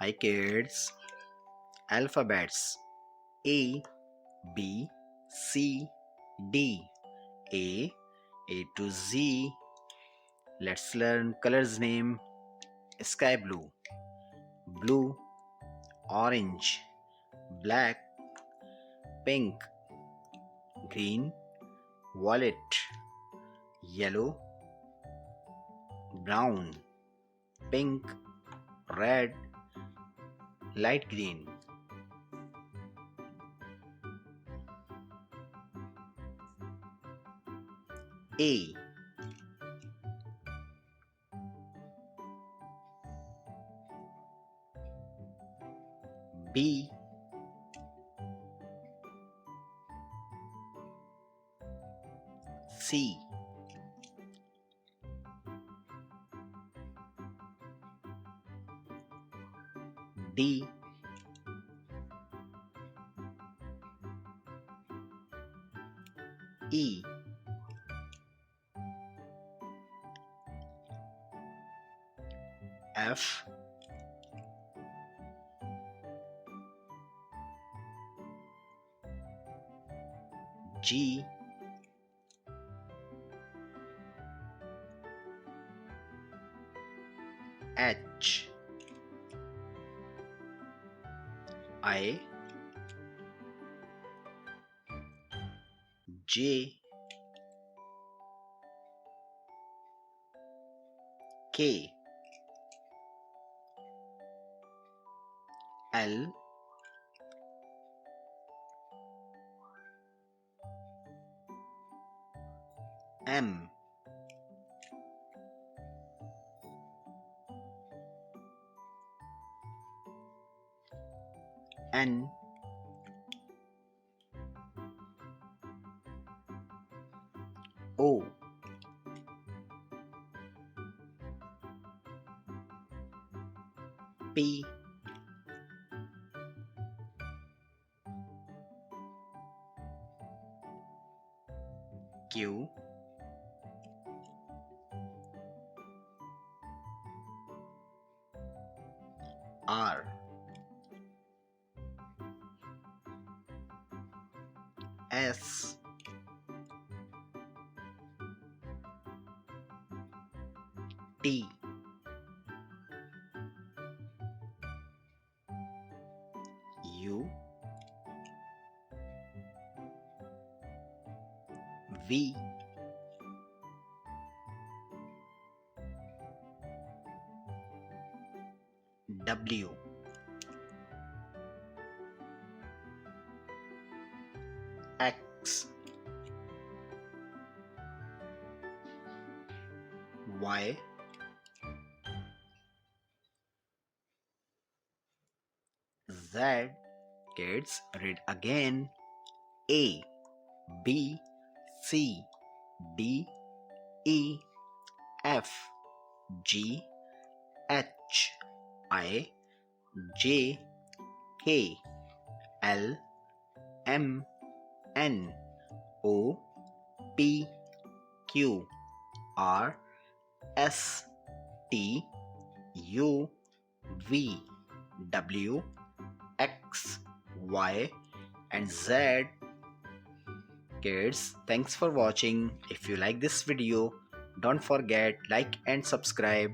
Hi kids. Alphabets A, B, C, D. A to Z. Let's learn colors name. Sky blue, blue, orange, black, pink, green, violet, yellow, brown, pink, red, light green. A, B, C, D, E, F, G, H, I, J, K, L, M, N, O, P, Q, R, S, T, U, V, W, X, Y, Z. Kids, read again. A, B, C, D, E, F, G, H, I, J, K, L, M, N, O, P, Q, R, S, T, U, V, W, X, Y, and Z. Kids, thanks for watching. If you like this video, don't forget like and subscribe.